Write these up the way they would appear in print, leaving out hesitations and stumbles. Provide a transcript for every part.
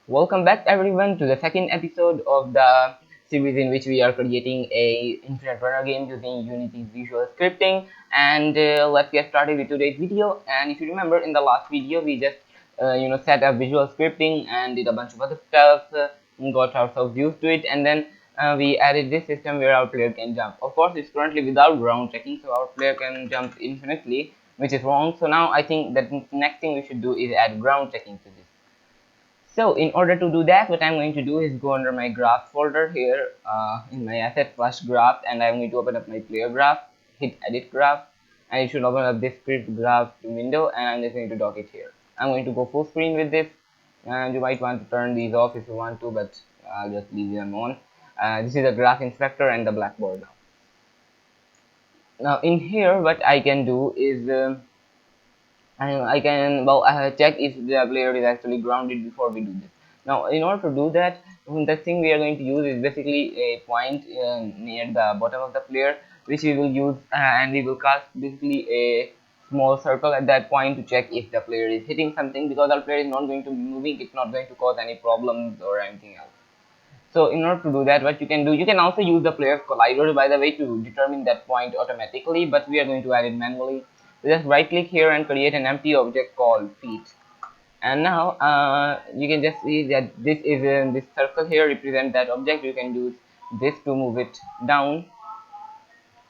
Welcome back everyone to the second episode of the series in which we are creating a infinite runner game using Unity's visual scripting. And let's get started with today's video. And if you remember, in the last video we just set up visual scripting and did a bunch of other stuff, got ourselves used to it, and then we added this system where our player can jump. Of course, it's currently without ground checking, so our player can jump infinitely, which is wrong. So now I think that next thing we should do is add ground checking to this. So in order to do that, what I'm going to do is go under my graph folder here in my asset plus graph, and I'm going to open up my player graph, hit edit graph, and it should open up this script graph window, and I'm just going to dock it here. I'm going to go full screen with this, and you might want to turn these off if you want to, but I'll just leave them on. This is the graph inspector and the blackboard now. Now in here, what I can do is I can check if the player is actually grounded before we do this. Now in order to do that, the thing we are going to use is basically a point near the bottom of the player, which we will use and we will cast basically a small circle at that point to check if the player is hitting something, because our player is not going to be moving. It's not going to cause any problems or anything else. So in order to do that, what you can do, you can also use the player's collider, by the way, to determine that point automatically, but we are going to add it manually. So just right click here and create an empty object called feet. And now you can just see that this is this circle here represent that object. You can use this to move it down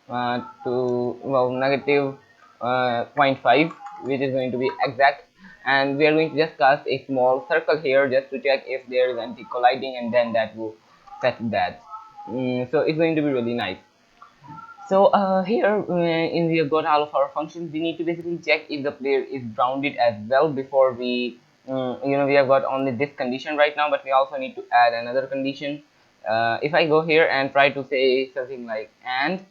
to negative 0.5, which is going to be exact, and we are going to just cast a small circle here just to check if there is anti-colliding, and then that will set that. So it's going to be really nice. So here in we have got all of our functions. We need to basically check if the player is grounded as well before we we have got only this condition right now, but we also need to add another condition. If I go here and try to say something like and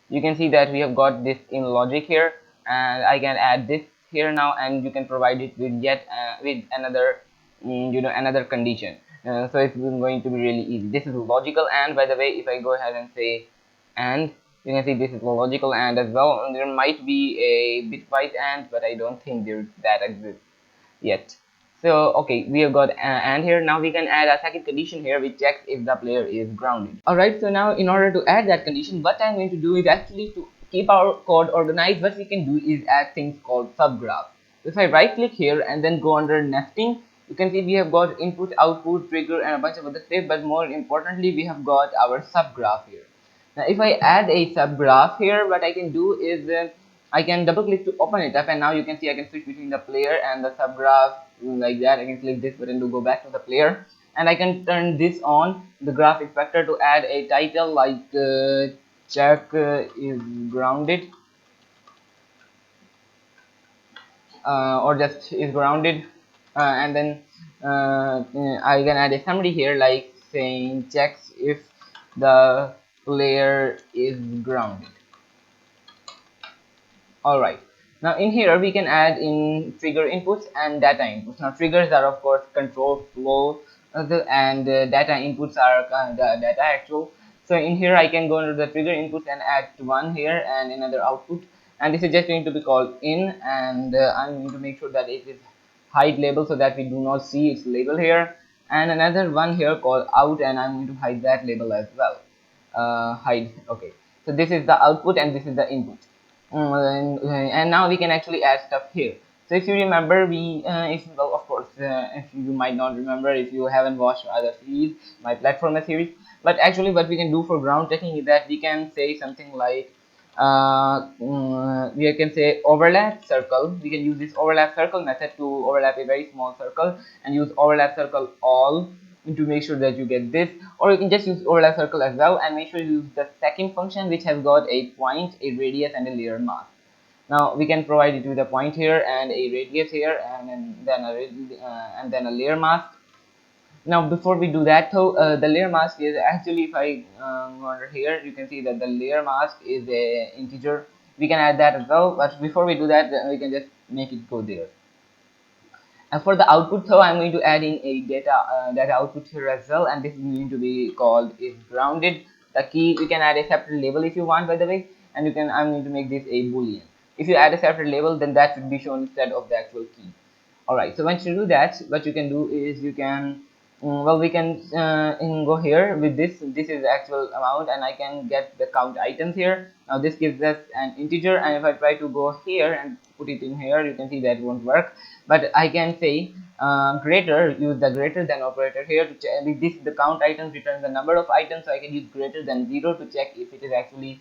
you can see that we have got this in logic here, and I can add this here now, and you can provide it with yet with another another condition. So it's going to be really easy. This is logical and, by the way, if I go ahead and say and, you can see this is logical and as well, and there might be a bitwise and, but I don't think that exists yet. So okay, we have got and here. Now we can add a second condition here which checks if the player is grounded. Alright, so now in order to add that condition, what I'm going to do is actually to keep our code organized, what we can do is add things called subgraphs. So if I right click here and then go under nesting, you can see we have got input, output, trigger, and a bunch of other stuff, but more importantly we have got our subgraph here. Now if I add a subgraph here, what I can do is I can double click to open it up, and now you can see I can switch between the player and the subgraph like that. I can click this button to go back to the player, and I can turn this on, the graph inspector, to add a title like check is grounded, or just is grounded, and then I can add a summary here like saying checks if the player is grounded. Alright, now in here we can add in trigger inputs and data inputs. Now triggers are of course control flow, and data inputs are the data actual. So in here I can go into the trigger inputs and add one here and another output, and this is just going to be called in, and I'm going to make sure that it is hide label so that we do not see its label here, and another one here called out, and I'm going to hide that label as well. Hide. Okay, so this is the output and this is the input. And now we can actually add stuff here. So if you remember, of course, if you might not remember if you haven't watched other series, my platformer series, but actually what we can do for ground checking is that we can say something like we can say overlap circle. We can use this overlap circle method to overlap a very small circle, and use overlap circle all to make sure that you get this, or you can just use overlap circle as well and make sure you use the second function which has got a point, a radius, and a layer mask. Now we can provide it with a point here and a radius here, and then a layer mask. Now before we do that though, the layer mask is actually, if I go under here, you can see that the layer mask is a integer. We can add that as well, but before we do that, we can just make it go there. And for the output, so I'm going to add in a data output here as well, and this is going to be called is grounded. The key, you can add a separate label if you want, by the way, and I'm going to make this a boolean. If you add a separate label, then that should be shown instead of the actual key. Alright, so once you do that, what you can do is you can well, we can go here with this is the actual amount, and I can get the count items here. Now this gives us an integer, and if I try to go here and put it in here, you can see that won't work. But I can say greater, use the greater than operator here to check with this. The count items returns the number of items, so I can use greater than 0 to check if it is actually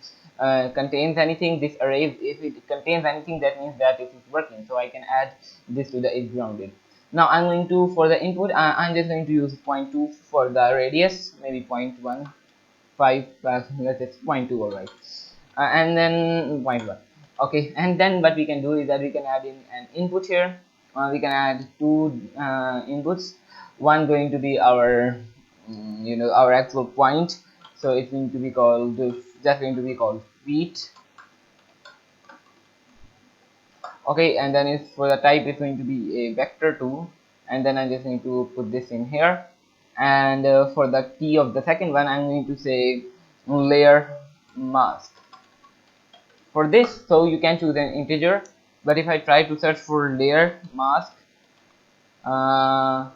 contains anything. This array, if it contains anything, that means that it is working, so I can add this to the is grounded. Now I'm going to, for the input, I'm just going to use 0.2 for the radius, maybe 0.15, let's say 0.2. All right, and then zero point 0.1. Okay, and then what we can do is that we can add in an input here. We can add two inputs. One going to be our our actual point, so it's going to be called just going to be called feet. Okay, and then it's for the type, it's going to be a vector 2, and then I'm just going to put this in here. And for the key of the second one, I'm going to say layer mask. For this, so you can choose an integer, but if I try to search for layer mask, uh,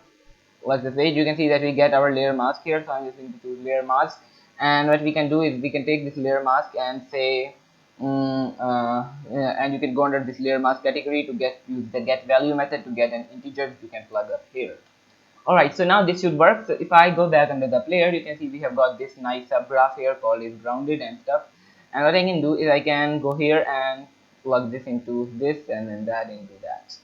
what's the page, you can see that we get our layer mask here. So I'm just going to choose layer mask, and what we can do is we can take this layer mask and say and you can go under this layer mask category to use the get value method to get an integer that you can plug up here. Alright, so now this should work. So if I go back under the player, you can see we have got this nice subgraph here called is grounded and stuff. And what I can do is I can go here and plug this into this, and then that into that.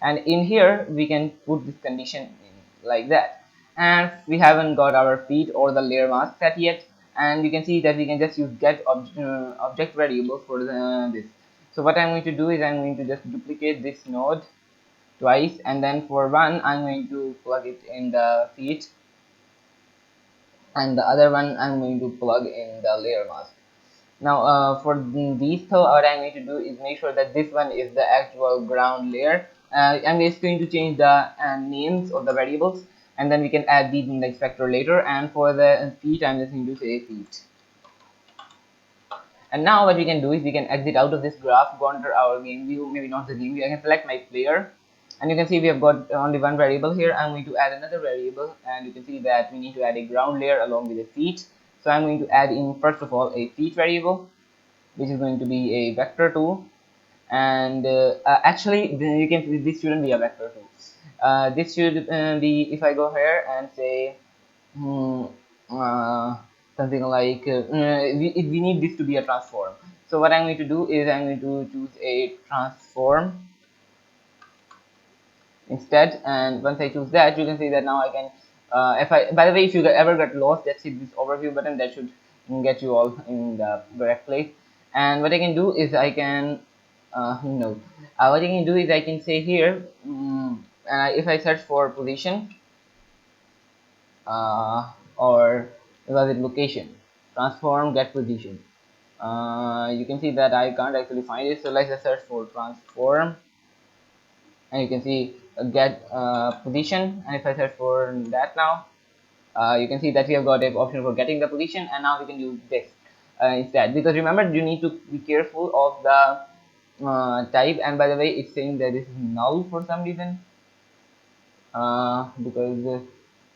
And in here we can put this condition in like that. And we haven't got our feet or the layer mask set yet, and you can see that we can just use get object variable for this. So what I'm going to do is I'm going to just duplicate this node twice, and then for one I'm going to plug it in the feet, and the other one I'm going to plug in the layer mask. Now for these two, what I'm going to do is make sure that this one is the actual ground layer. I'm just going to change the names of the variables, and then we can add these in the inspector later. And for the feet, I'm just going to say feet. And now what we can do is we can exit out of this graph, go under our game view, maybe not the game view, I can select my player, and you can see we have got only one variable here. I'm going to add another variable, and you can see that we need to add a ground layer along with a feet. So I'm going to add in first of all a feet variable, which is going to be a vector 2, and actually you can see this shouldn't be a vector 2. This should be, if I go here and say hmm, uh, something like we need this to be a transform. So what I'm going to do is I'm going to choose a transform instead, and once I choose that, you can see that now I can if I, by the way, if you ever get lost, just hit this overview button. That should get you all in the correct place. And what I can do is I can what I can do is I can say here if I search for position or was it location, transform get position, you can see that I can't actually find it. So let's just search for transform, and you can see get position, and if I search for that now, you can see that we have got an option for getting the position, and now we can use this instead, because remember you need to be careful of the type. And by the way, it's saying that this is null for some reason, because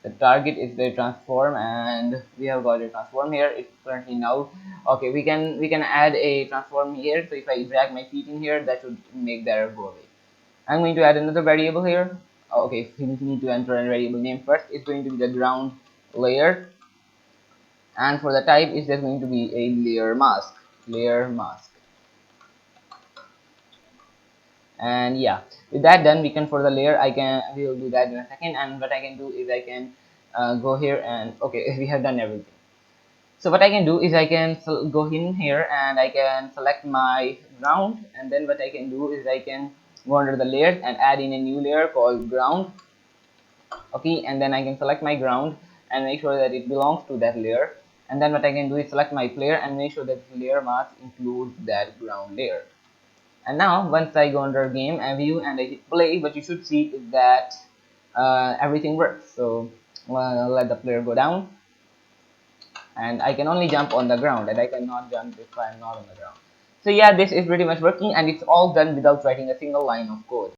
the target is the transform, and we have got a transform here. It's currently null. Okay, we can add a transform here. So if I drag my feet in here, that should make the error go away. I'm going to add another variable here. Okay, we need to enter a variable name first. It's going to be the ground layer, and for the type, it's just going to be a layer mask. Layer mask. And yeah, with that done, we can, for the layer, we will do that in a second. And what I can do is I can go here and okay, we have done everything. So what I can do is I can go in here and I can select my ground, and then what I can do is I can go under the layers and add in a new layer called ground. Okay, and then I can select my ground and make sure that it belongs to that layer, and then what I can do is select my player and make sure that layer mask includes that ground layer. And now once I go under game and view and I hit play, what you should see is that everything works. So let the player go down, and I can only jump on the ground, and I cannot jump if I'm not on the ground. So yeah, this is pretty much working, and it's all done without writing a single line of code.